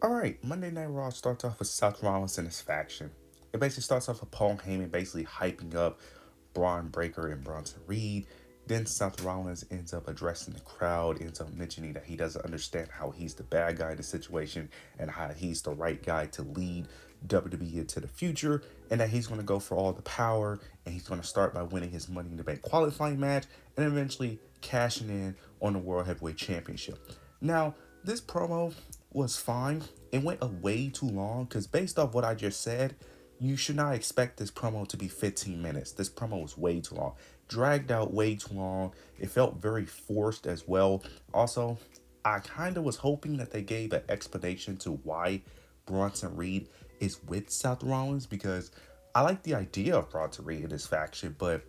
Alright, Monday Night Raw starts off with Seth Rollins and his faction. It basically starts off with Paul Heyman basically hyping up Braun Breaker and Bronson Reed. Then Seth Rollins ends up addressing the crowd, ends up mentioning that he doesn't understand how he's the bad guy in the situation and how he's the right guy to lead WWE into the future, and that he's going to go for all the power, and he's going to start by winning his Money in the Bank qualifying match and eventually cashing in on the World Heavyweight Championship. Now, this promo was fine. It went a way too long because based off what I just said, you should not expect this promo to be 15 minutes. This promo was way too long. Dragged out way too long. It felt very forced as well. Also, I kind of was hoping that they gave an explanation to why Bronson Reed is with Seth Rollins because I like the idea of Bronson Reed in this faction, but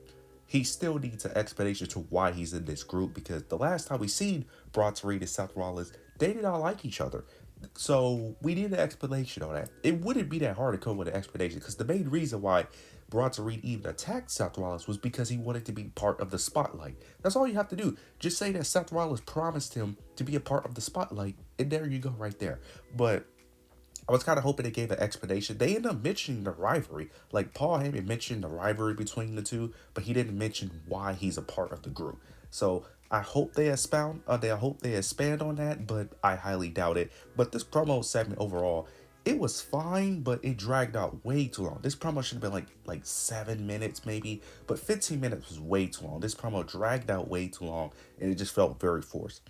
he still needs an explanation to why he's in this group because the last time we seen Bronson Reed and Seth Rollins, they did not like each other. So we need an explanation on that. It wouldn't be that hard to come with an explanation because the main reason why Bronson Reed even attacked Seth Rollins was because he wanted to be part of the spotlight. That's all you have to do. Just say that Seth Rollins promised him to be a part of the spotlight, and there you go right there. But I was kind of hoping they gave an explanation. They ended up mentioning the rivalry. Like Paul Heyman mentioned the rivalry between the two, but he didn't mention why he's a part of the group. So I hope they expound. I hope they expand on that, but I highly doubt it. But this promo segment overall, it was fine, but it dragged out way too long. This promo should have been like 7 minutes maybe, but 15 minutes was way too long. This promo dragged out way too long, and it just felt very forced.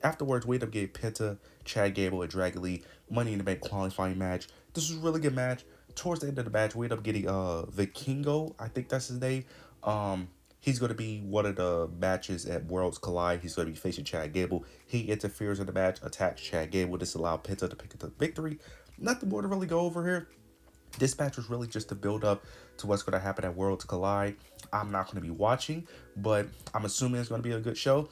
Afterwards, we ended up getting Penta, Chad Gable, and Dragon Lee Money in the Bank qualifying match. This was a really good match. Towards the end of the match, we ended up getting Vikingo, I think that's his name. He's going to be one of the matches at Worlds Collide. He's going to be facing Chad Gable. He interferes in the match, attacks Chad Gable. This allowed Penta to pick up the victory. Nothing more to really go over here. This match was really just to build up to what's going to happen at Worlds Collide. I'm not going to be watching, but I'm assuming it's going to be a good show.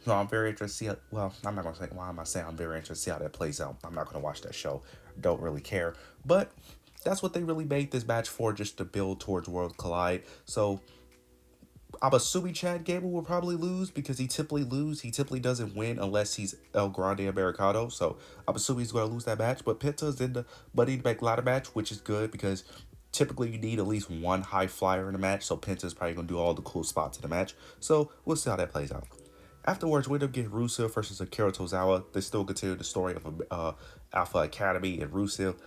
So I'm very interested to see how, well, I'm not going to say, why am I saying I'm very interested to see how that plays out. I'm not going to watch that show. Don't really care. But that's what they really made this match for, just to build towards World Collide. So I'm assuming Chad Gable will probably lose because he typically lose. He typically doesn't win unless he's El Grande Americano. So I'm assuming he's going to lose that match. But Penta's in the Money in the Bank ladder match, which is good because typically you need at least one high flyer in a match. So Penta's probably going to do all the cool spots in the match. So we'll see how that plays out. Afterwards, we end up getting Rusev versus Akira Tozawa. They still continue the story of Alpha Academy and Rusev.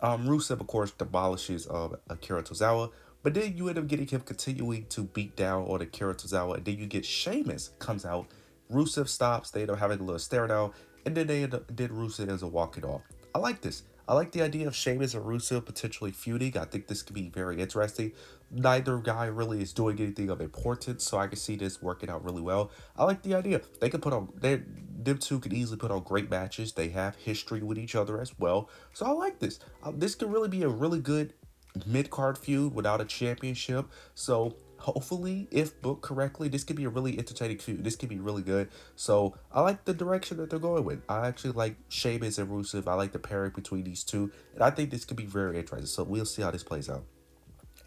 Rusev, of course, demolishes Akira Tozawa, but then you end up getting him continuing to beat down on Akira Tozawa, and then you get Sheamus comes out. Rusev stops. They end up having a little stare down, and then they end up did Rusev as a walk it off. I like this. I like the idea of Sheamus and Rusev potentially feuding. I think this could be very interesting. Neither guy really is doing anything of importance, so I can see this working out really well. I like the idea. They could put on them two could easily put on great matches. They have history with each other as well, so I like this. This could really be a really good mid card feud without a championship. So hopefully, if booked correctly, this could be a really entertaining feud. This could be really good. So I like the direction that they're going with. I actually like Sheamus and Rusev. I like the pairing between these two, and I think this could be very interesting. So we'll see how this plays out.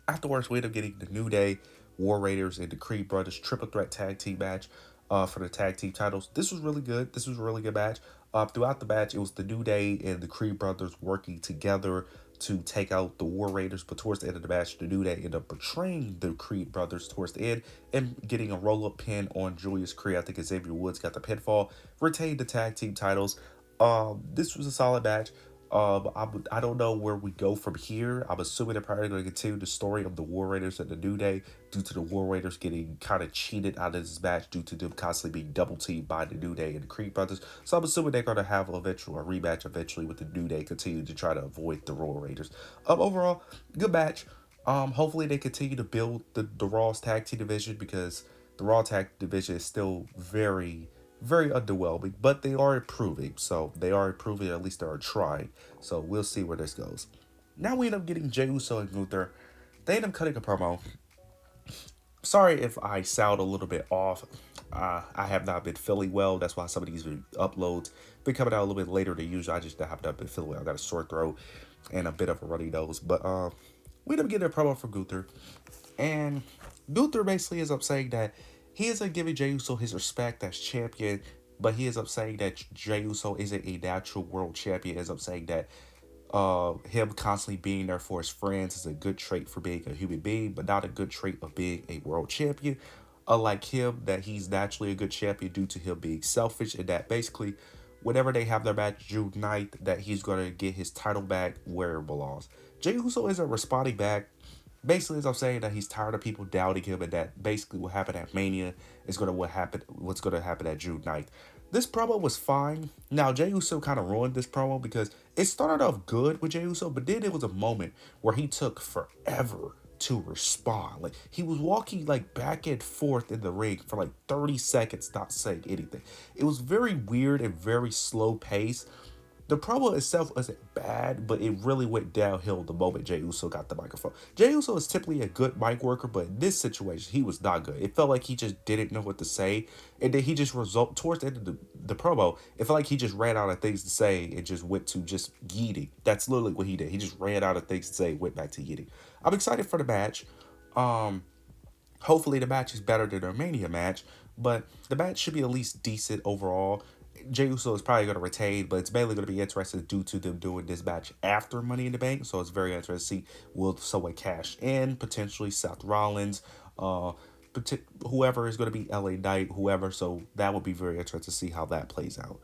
Afterwards, we end up getting the New Day, War Raiders, and the Creed Brothers triple threat tag team match for the tag team titles. This was really good. This was a really good match. Throughout the match, it was the New Day and the Creed Brothers working together to take out the War Raiders. But towards the end of the match, the New Day ended up betraying the Creed Brothers towards the end and getting a roll-up pin on Julius Creed. I think Xavier Woods got the pinfall, retained the tag team titles. This was a solid match. I don't know where we go from here. I'm assuming they're probably going to continue the story of the War Raiders and the New Day due to the War Raiders getting kind of cheated out of this match due to them constantly being double teamed by the New Day and the Creed Brothers. So I'm assuming they're going to have a rematch eventually with the New Day, continue to try to avoid the War Raiders. Overall, good match. Hopefully they continue to build the Raw's tag team division because the Raw tag division is still very underwhelming, but they are improving. So they are improving, at least they are trying. So we'll see where this goes. Now we end up getting Jey Uso and Gunther. They end up cutting a promo. Sorry if I sound a little bit off. I have not been feeling well. That's why some of these uploads been coming out a little bit later than usual. I just have not been feeling well. I got a sore throat and a bit of a runny nose. But we end up getting a promo from Gunther. And Gunther basically is up saying that he isn't giving Jey Uso his respect as champion but he ends up saying that Jey Uso isn't a natural world champion. Ends up saying that him constantly being there for his friends is a good trait for being a human being, but not a good trait of being a world champion. Unlike him, that he's naturally a good champion due to him being selfish, and that basically, whenever they have their match June 9th, that he's gonna get his title back where it belongs. Jey Uso isn't responding back. Basically, as I'm saying, that he's tired of people doubting him, and that basically what happened at Mania is gonna what's gonna happen at June 9th. This promo was fine. Now, Jey Uso kind of ruined this promo because it started off good with Jey Uso, but then there was a moment where he took forever to respond. Like, he was walking like back and forth in the ring for like 30 seconds, not saying anything. It was very weird and very slow paced. The promo itself wasn't bad, but it really went downhill the moment Jey Uso got the microphone. Jey Uso is typically a good mic worker, but in this situation, he was not good. It felt like he just didn't know what to say, and then he just result towards the end of the promo. It felt like he just ran out of things to say and just went to just yeeting. That's literally what he did. He just ran out of things to say, and went back to yeeting. I'm excited for the match. Hopefully the match is better than their Mania match, but the match should be at least decent overall. Jey Uso is probably going to retain, but it's mainly going to be interesting due to them doing this match after Money in the Bank. So it's very interesting to see will someone cash in, potentially Seth Rollins, whoever is going to be LA Knight, whoever. So that would be very interesting to see how that plays out.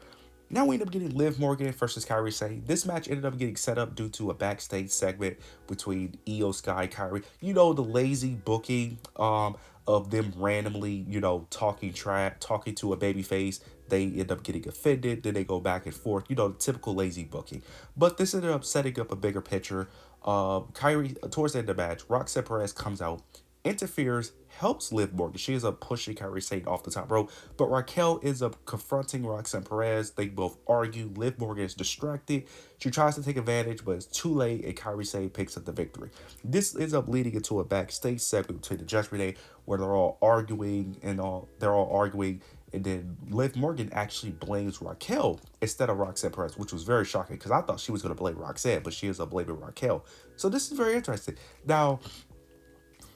Now we end up getting Liv Morgan versus Kairi Sane. This match ended up getting set up due to a backstage segment between Io Sky, Kairi. You know, the lazy booking of them randomly, talking to a babyface. They end up getting offended, then they go back and forth. The typical lazy booking. But this ended up setting up a bigger picture. Kairi, towards the end of the match, Roxanne Perez comes out, interferes, helps Liv Morgan. She ends up pushing Kairi Sane off the top rope, but Raquel ends up confronting Roxanne Perez. They both argue. Liv Morgan is distracted. She tries to take advantage, but it's too late, and Kairi Sane picks up the victory. This ends up leading into a backstage segment between the Judgement where they're all arguing, and then Liv Morgan actually blames Raquel instead of Roxanne Perez, which was very shocking because I thought she was going to blame Roxanne, but she ends up blaming Raquel. So this is very interesting. Now,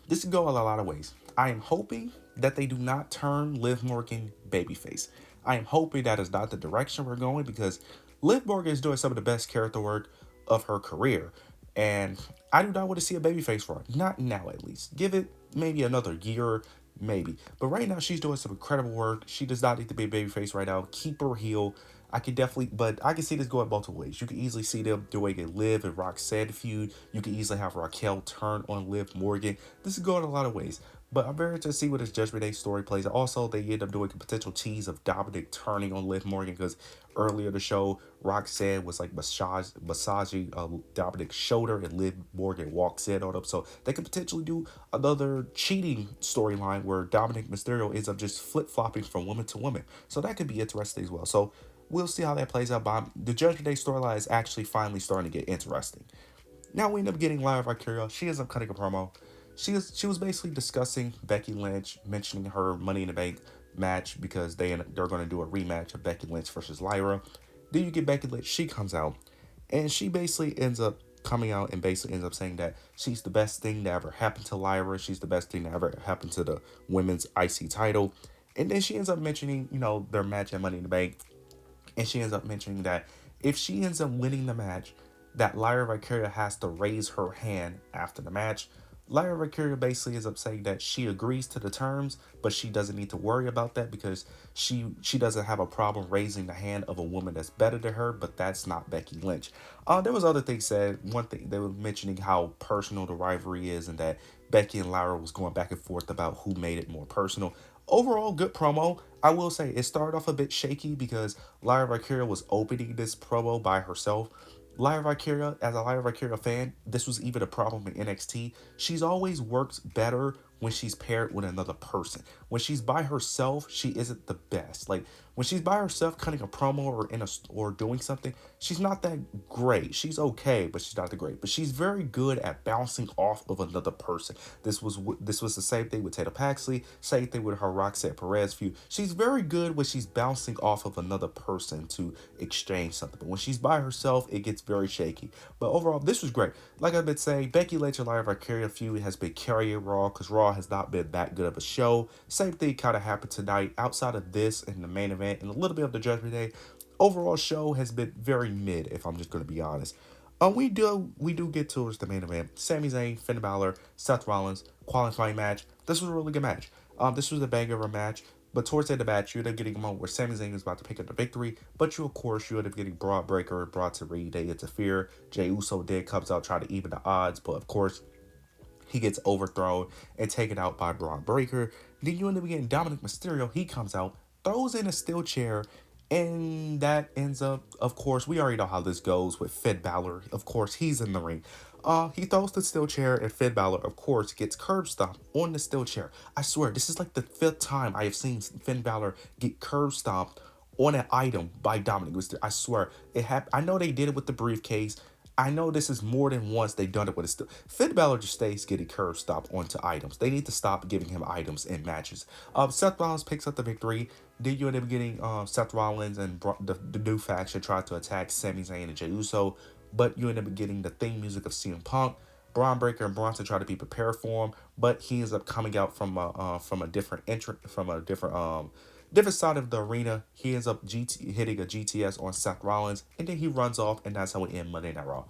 this can go a lot of ways. I am hoping that they do not turn Liv Morgan babyface. I am hoping that is not the direction we're going because Liv Morgan is doing some of the best character work of her career. And I do not want to see a babyface for her. Not now, at least. Give it maybe another year, maybe. But right now, she's doing some incredible work. She does not need to be a babyface right now. Keep her heel. I can see this going multiple ways. You can easily see them doing a Liv and Roxanne feud. You can easily have Raquel turn on Liv Morgan. This is going a lot of ways. But I'm very interested to see what this Judgment Day story plays. Also, they end up doing a potential tease of Dominic turning on Liv Morgan because earlier in the show, Roxanne was like massaging Dominic's shoulder and Liv Morgan walks in on him. So they could potentially do another cheating storyline where Dominic Mysterio ends up just flip-flopping from woman to woman. So that could be interesting as well. So we'll see how that plays out. But the Judgment Day storyline is actually finally starting to get interesting. Now we end up getting Lyra Valkyria. She ends up cutting a promo. She was basically discussing Becky Lynch, mentioning her Money in the Bank match because they're going to do a rematch of Becky Lynch versus Lyra. Then you get Becky Lynch. She comes out, and she basically ends up coming out and basically ends up saying that she's the best thing that ever happened to Lyra. She's the best thing that ever happened to the women's IC title. And then she ends up mentioning, their match at Money in the Bank. And she ends up mentioning that if she ends up winning the match, that Lyra Valkyria has to raise her hand after the match. Lyra Valkyria basically ends up saying that she agrees to the terms, but she doesn't need to worry about that because she doesn't have a problem raising the hand of a woman that's better than her, but that's not Becky Lynch. There was other things said. One thing, they were mentioning how personal the rivalry is and that Becky and Lyra was going back and forth about who made it more personal. Overall, good promo. I will say it started off a bit shaky because Lyra Valkyria was opening this promo by herself. Lyra Valkyria, as a Lyra Valkyria fan, this was even a problem in NXT. She's always worked better when she's paired with another person. When she's by herself, she isn't the best. Like when she's by herself cutting a promo or doing something, she's not that great. She's okay, but she's not that great. But she's very good at bouncing off of another person. This was the same thing with Tatum Paxley, same thing with her Roxanne Perez feud. She's very good when she's bouncing off of another person to exchange something. But when she's by herself, it gets very shaky. But overall, this was great. Like I've been saying, Becky Lynch and Lyra Valkyria feud has been carrying Raw because Raw has not been that good of a show. Same thing kind of happened tonight. Outside of this and the main event, event and a little bit of the Judgment Day. Overall show has been very mid, if I'm just gonna be honest. We do get towards the main event. Sami Zayn, Finn Balor, Seth Rollins, qualifying match. This was a really good match. This was a banger of a match. But towards the end of the match, you end up getting a moment where Sami Zayn is about to pick up the victory. But you, of course, you end up getting Braun Breaker, Bronson Reed. They interfere. Jey Uso then comes out trying to even the odds. But, of course, he gets overthrown and taken out by Braun Breaker. Then you end up getting Dominic Mysterio. He comes out, throws in a steel chair, and that ends up, of course, we already know how this goes with Finn Balor. Of course, he's in the ring. He throws the steel chair, and Finn Balor, of course, gets curb stomped on the steel chair. I swear, this is like the fifth time I have seen Finn Balor get curb stomped on an item by Dominic Mysterio. I swear, it happened. I know they did it with the briefcase. I know this is more than once they've done it with a still. Finn Balor just stays getting curb stopped onto items. They need to stop giving him items in matches. Seth Rollins picks up the victory. Then you end up getting Seth Rollins and the new faction try to attack Sami Zayn and Jey Uso, but you end up getting the theme music of CM Punk. Braun Breaker and Bronson try to be prepared for him, but he ends up coming out from a different entrance, from a different side of the arena. He ends up hitting a GTS on Seth Rollins, and then he runs off, and that's how we end Monday Night Raw.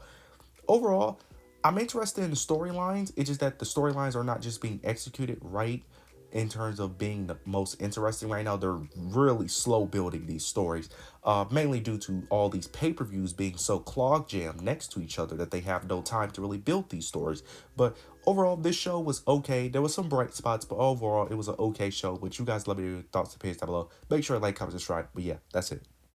Overall, I'm interested in the storylines. It's just that the storylines are not just being executed right in terms of being the most interesting right now. They're really slow building these stories, mainly due to all these pay-per-views being so clog jammed next to each other that they have no time to really build these stories. But overall, this show was okay. There was some bright spots, but overall, it was an okay show. But you guys let me know your thoughts and opinions down below. Make sure to like, comment, subscribe. But yeah, that's it.